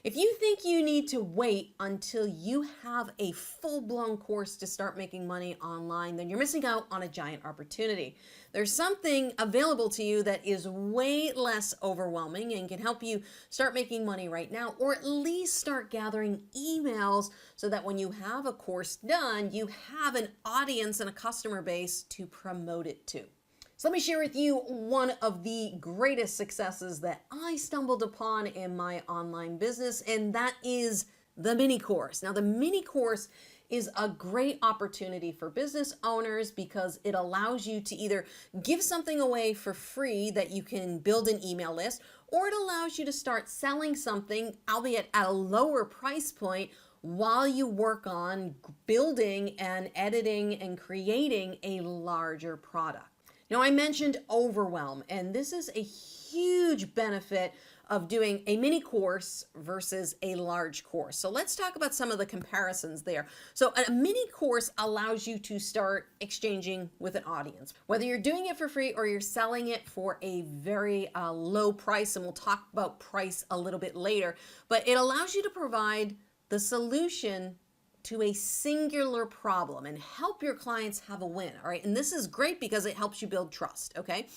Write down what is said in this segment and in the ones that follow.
If you think you need to wait until you have a full-blown course to start making money online, then you're missing out on a giant opportunity. There's something available to you that is way less overwhelming and can help you start making money right now, or at least start gathering emails so that when you have a course done, you have an audience and a customer base to promote it to. So let me share with you one of the greatest successes that I stumbled upon in my online business, and that is the mini course. Now, the mini course is a great opportunity for business owners because it allows you to either give something away for free that you can build an email list, or it allows you to start selling something, albeit at a lower price point, while you work on building and editing and creating a larger product. Now, I mentioned overwhelm, and this is a huge benefit of doing a mini course versus a large course. So let's talk about some of the comparisons there. So a mini course allows you to start exchanging with an audience, whether you're doing it for free or you're selling it for a very low price, and we'll talk about price a little bit later, but it allows you to provide the solution to a singular problem and help your clients have a win, all right? And this is great because it helps you build trust, okay?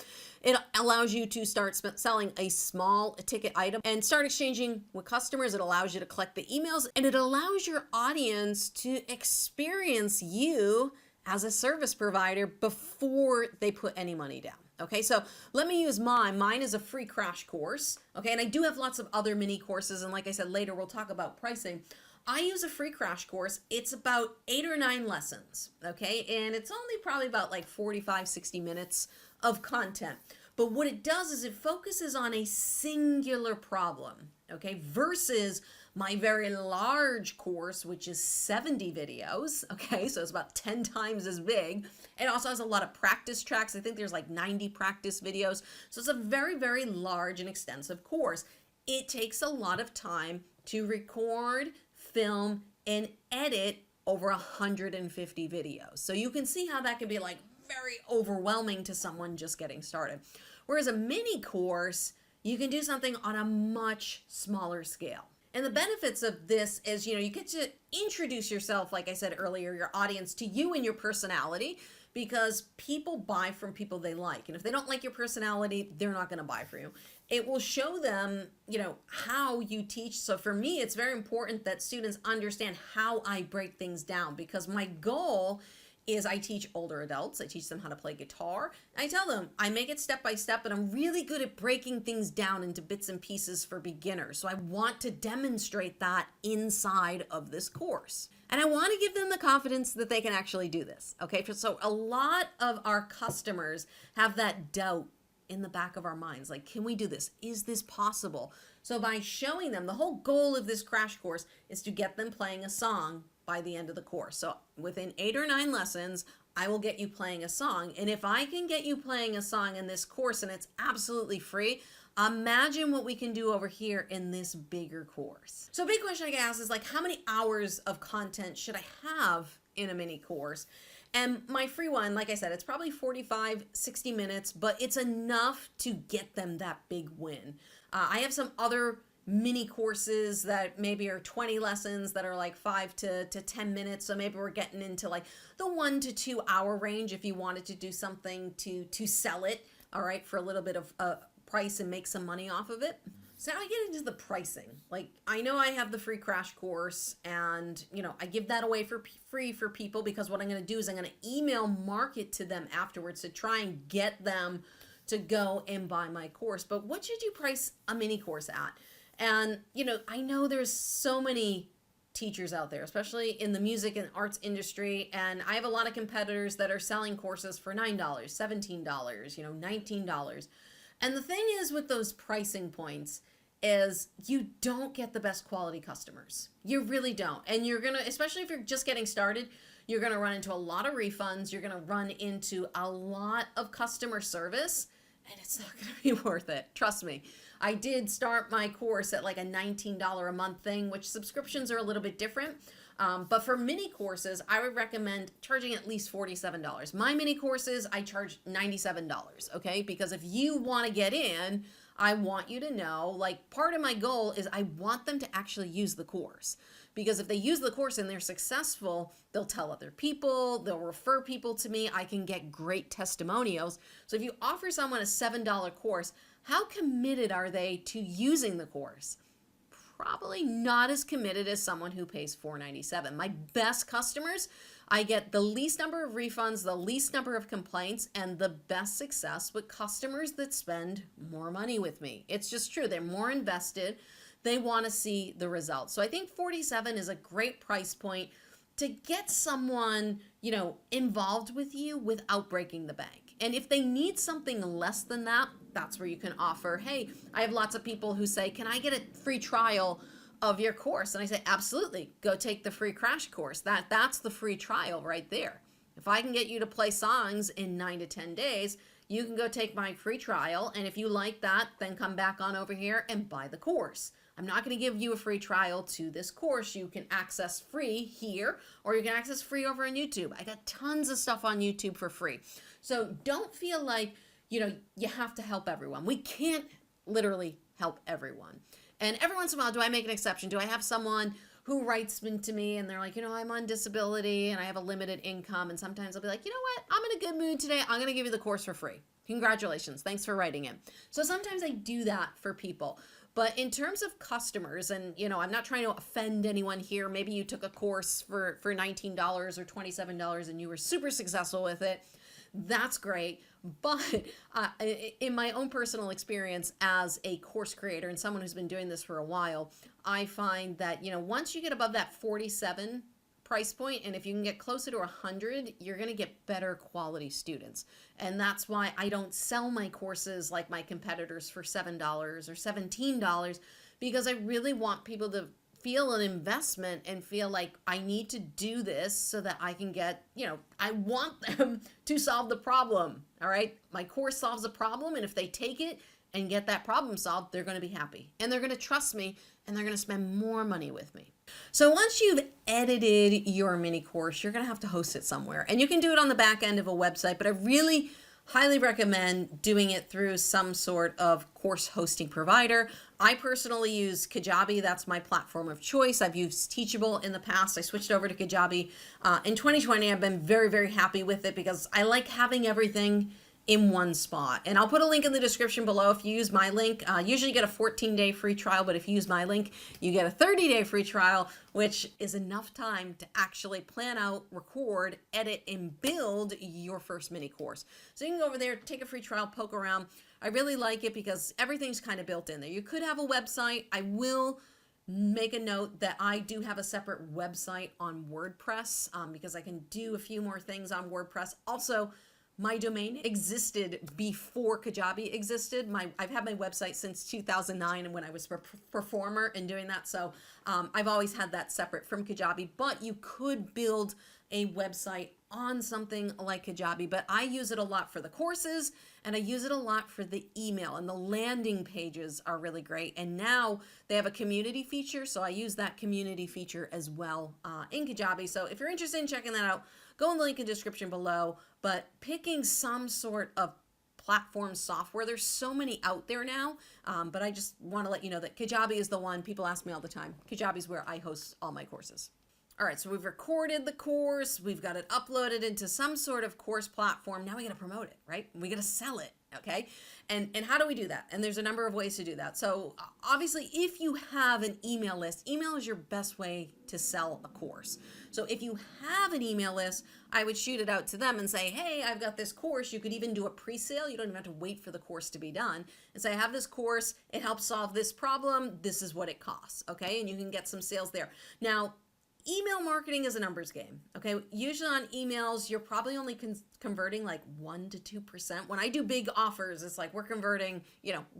It allows you to start selling a small ticket item and start exchanging with customers. It allows you to collect the emails, and it allows your audience to experience you as a service provider before they put any money down. Okay, so let me use mine. Mine is a free crash course, okay? And I do have lots of other mini courses, and like I said, later we'll talk about pricing. I use a free crash course. It's about 8 or 9 lessons, okay? And it's only probably about like 45, 60 minutes of content. But what it does is it focuses on a singular problem, okay? Versus my very large course, which is 70 videos, okay? So it's about 10 times as big. It also has a lot of practice tracks. I think there's like 90 practice videos. So it's a very, very large and extensive course. It takes a lot of time to record, film, and edit over 150 videos. So you can see how that can be like very overwhelming to someone just getting started. Whereas a mini course, you can do something on a much smaller scale. And the benefits of this is, you get to introduce yourself, like I said earlier, your audience to you and your personality, because people buy from people they like. And if they don't like your personality, they're not going to buy from you. It will show them, how you teach. So for me, it's very important that students understand how I break things down, because my goal is I teach older adults. I teach them how to play guitar. I tell them I make it step by step, but I'm really good at breaking things down into bits and pieces for beginners. So I want to demonstrate that inside of this course. And I want to give them the confidence that they can actually do this. Okay, so a lot of our customers have that doubt in the back of our minds. Like, can we do this? Is this possible? So by showing them, the whole goal of this crash course is to get them playing a song by the end of the course. So within 8 or 9 lessons, I will get you playing a song. And if I can get you playing a song in this course and it's absolutely free, imagine what we can do over here in this bigger course. So a big question I get asked is like, how many hours of content should I have in a mini course? And my free one, like I said, it's probably 45, 60 minutes, but it's enough to get them that big win. I have some other mini courses that maybe are 20 lessons that are like 5 to 10 minutes. So maybe we're getting into like the 1 to 2 hour range if you wanted to do something to sell it, all right, for a little bit of price and make some money off of it. So now I get into the pricing. Like, I know I have the free crash course, and I give that away for free for people, because what I'm going to do is I'm going to email market to them afterwards to try and get them to go and buy my course. But what should you price a mini course at? And, I know there's so many teachers out there, especially in the music and arts industry. And I have a lot of competitors that are selling courses for $9, $17, $19. And the thing is with those pricing points is you don't get the best quality customers. You really don't. And you're going to, especially if you're just getting started, you're going to run into a lot of refunds. You're going to run into a lot of customer service, and it's not going to be worth it. Trust me. I did start my course at like a $19 a month thing, which subscriptions are a little bit different. But for mini courses, I would recommend charging at least $47. My mini courses, I charge $97, okay? Because if you want to get in, I want you to know, like, part of my goal is I want them to actually use the course. Because if they use the course and they're successful, they'll tell other people, they'll refer people to me, I can get great testimonials. So if you offer someone a $7 course, how committed are they to using the course? Probably not as committed as someone who pays $4.97. My best customers, I get the least number of refunds, the least number of complaints, and the best success with customers that spend more money with me. It's just true. They're more invested. They want to see the results. So I think 47 is a great price point to get someone, involved with you without breaking the bank. And if they need something less than that, that's where you can offer, hey, I have lots of people who say, can I get a free trial of your course? And I say, absolutely, go take the free crash course. That's the free trial right there. If I can get you to play songs in 9 to 10 days, you can go take my free trial. And if you like that, then come back on over here and buy the course. I'm not going to give you a free trial to this course. You can access free here, or you can access free over on YouTube. I got tons of stuff on YouTube for free. So don't feel like, you have to help everyone. We can't literally help everyone. And every once in a while, do I make an exception? Do I have someone who writes to me and they're like, I'm on disability and I have a limited income. And sometimes I'll be like, you know what? I'm in a good mood today. I'm going to give you the course for free. Congratulations. Thanks for writing it. So sometimes I do that for people. But in terms of customers, and I'm not trying to offend anyone here. Maybe you took a course for $19 or $27 and you were super successful with it. That's great. But in my own personal experience as a course creator and someone who's been doing this for a while, I find that, once you get above that 47 price point, and if you can get closer to 100, you're going to get better quality students. And that's why I don't sell my courses like my competitors for $7 or $17, because I really want people to feel an investment and feel like I need to do this so that I can get, I want them to solve the problem. All right. My course solves a problem. And if they take it and get that problem solved, they're going to be happy and they're going to trust me and they're going to spend more money with me. So once you've edited your mini course, you're going to have to host it somewhere, and you can do it on the back end of a website, but I really highly recommend doing it through some sort of course hosting provider. I personally use Kajabi. That's my platform of choice. I've used Teachable in the past. I switched over to Kajabi in 2020. I've been very, very happy with it because I like having everything in one spot. And I'll put a link in the description below if you use my link. Usually you get a 14-day free trial, but if you use my link, you get a 30-day free trial, which is enough time to actually plan out, record, edit, and build your first mini course. So you can go over there, take a free trial, poke around. I really like it because everything's kind of built in there. You could have a website. I will make a note that I do have a separate website on WordPress because I can do a few more things on WordPress. Also, my domain existed before Kajabi existed. I've had my website since 2009 and when I was a performer and doing that. So I've always had that separate from Kajabi, but you could build a website on something like Kajabi, but I use it a lot for the courses and I use it a lot for the email, and the landing pages are really great. And now they have a community feature, so I use that community feature as well in Kajabi. So if you're interested in checking that out, go in the link in the description below. But picking some sort of platform software, there's so many out there now, but I just want to let you know that Kajabi is the one. People ask me all the time. Kajabi is where I host all my courses. All right, so we've recorded the course, we've got it uploaded into some sort of course platform. Now we got to promote it, right? We got to sell it, okay? And how do we do that? And there's a number of ways to do that. So obviously, if you have an email list, email is your best way to sell a course. So if you have an email list, I would shoot it out to them and say, hey, I've got this course. You could even do a pre-sale. You don't even have to wait for the course to be done. And say, I have this course. It helps solve this problem. This is what it costs, okay? And you can get some sales there. Now, email marketing is a numbers game, okay? Usually on emails, you're probably only converting like 1 to 2%. When I do big offers, it's like we're converting,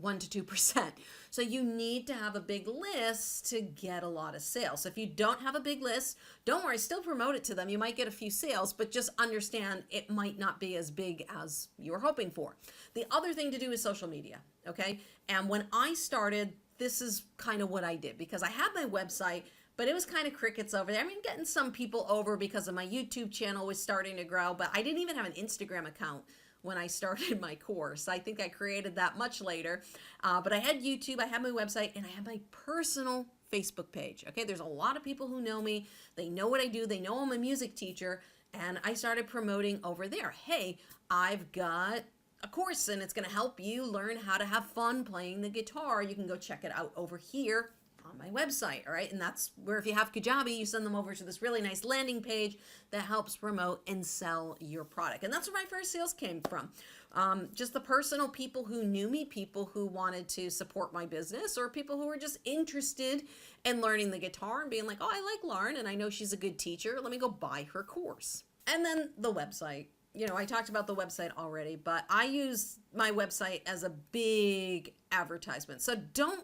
1 to 2%. So you need to have a big list to get a lot of sales. So if you don't have a big list, don't worry, still promote it to them. You might get a few sales, but just understand it might not be as big as you were hoping for. The other thing to do is social media, okay? And when I started, this is kind of what I did because I had my website, but it was kind of crickets over there. I mean, getting some people over because of my YouTube channel was starting to grow, but I didn't even have an Instagram account when I started my course. I think I created that much later. But I had YouTube, I had my website, and I had my personal Facebook page. Okay, there's a lot of people who know me. They know what I do. They know I'm a music teacher. And I started promoting over there. Hey, I've got a course and it's going to help you learn how to have fun playing the guitar. You can go check it out over here on my website, all right? And that's where if you have Kajabi, you send them over to this really nice landing page that helps promote and sell your product. And that's where my first sales came from. Just the personal people who knew me, people who wanted to support my business, or people who were just interested in learning the guitar and being like, oh, I like Lauren and I know she's a good teacher. Let me go buy her course. And then the website. You know, I talked about the website already, but I use my website as a big advertisement. So don't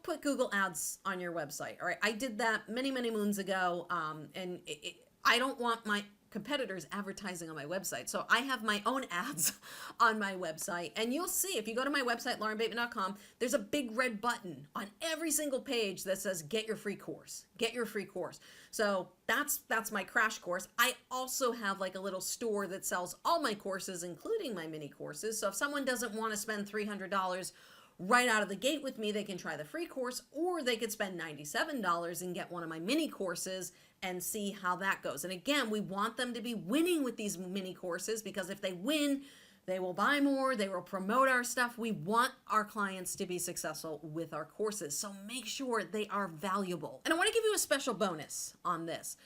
put Google ads on your website. All right. I did that many moons ago. And I don't want my competitors advertising on my website. So I have my own ads on my website. And you'll see if you go to my website, laurenbateman.com, there's a big red button on every single page that says, get your free course, get your free course. So that's my crash course. I also have like a little store that sells all my courses, including my mini courses. So if someone doesn't want to spend $300 right out of the gate with me, they can try the free course, or they could spend $97 and get one of my mini courses and see how that goes. And again, we want them to be winning with these mini courses, because if they win, they will buy more, they will promote our stuff. We want our clients to be successful with our courses. So make sure they are valuable. And I want to give you a special bonus on this.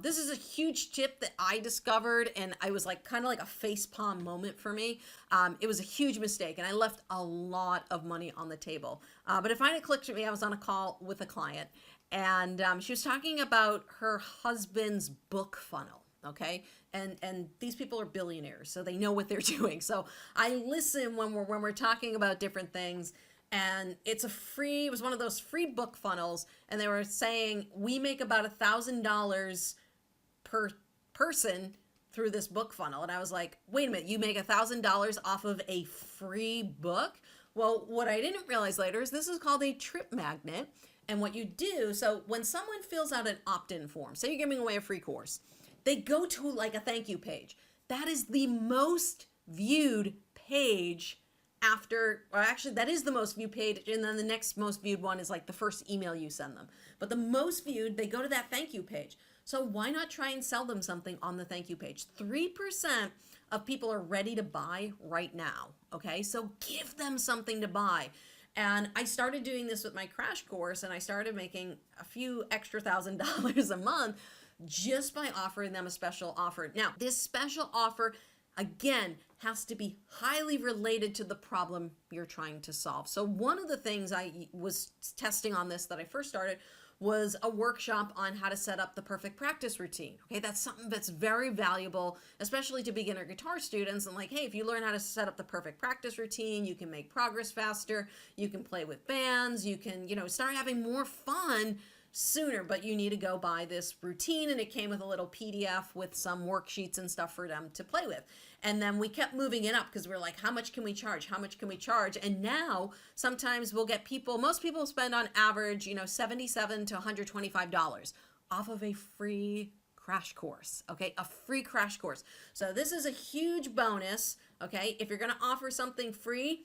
This is a huge tip that I discovered, and I was like kind of like a facepalm moment for me. It was a huge mistake, and I left a lot of money on the table. But it finally clicked with me. I was on a call with a client, and she was talking about her husband's book funnel. Okay. And these people are billionaires, so they know what they're doing. So I listen when we're talking about different things, and it was one of those free book funnels. And they were saying, we make about $1,000 per person through this book funnel. And I was like, wait a minute, you make $1,000 off of a free book? Well, what I didn't realize later is this is called a trip magnet. And what you do, so when someone fills out an opt-in form, say you're giving away a free course, they go to like a thank you page. That is the most viewed page that is the most viewed page. And then the next most viewed one is like the first email you send them. But the most viewed, they go to that thank you page. So why not try and sell them something on the thank you page? 3% of people are ready to buy right now. Okay, so give them something to buy. And I started doing this with my crash course, and I started making a few extra $1,000 a month just by offering them a special offer. Now, this special offer, again, has to be highly related to the problem you're trying to solve. So one of the things I was testing on this that I first started was a workshop on how to set up the perfect practice routine. Okay, that's something that's very valuable, especially to beginner guitar students. And like, hey, if you learn how to set up the perfect practice routine, you can make progress faster, you can play with bands, you can, start having more fun sooner. But you need to go buy this routine, and it came with a little PDF with some worksheets and stuff for them to play with. And then we kept moving it up because we're like, how much can we charge? How much can we charge? And now sometimes we'll get most people spend on average, $77 to $125 off of a free crash course. Okay, a free crash course. So this is a huge bonus. Okay, if you're going to offer something free,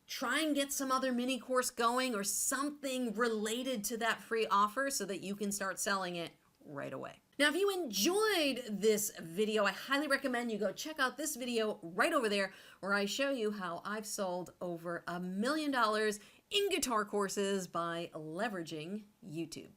try and get some other mini course going or something related to that free offer so that you can start selling it right away. Now, if you enjoyed this video, I highly recommend you go check out this video right over there where I show you how I've sold over $1 million in guitar courses by leveraging YouTube.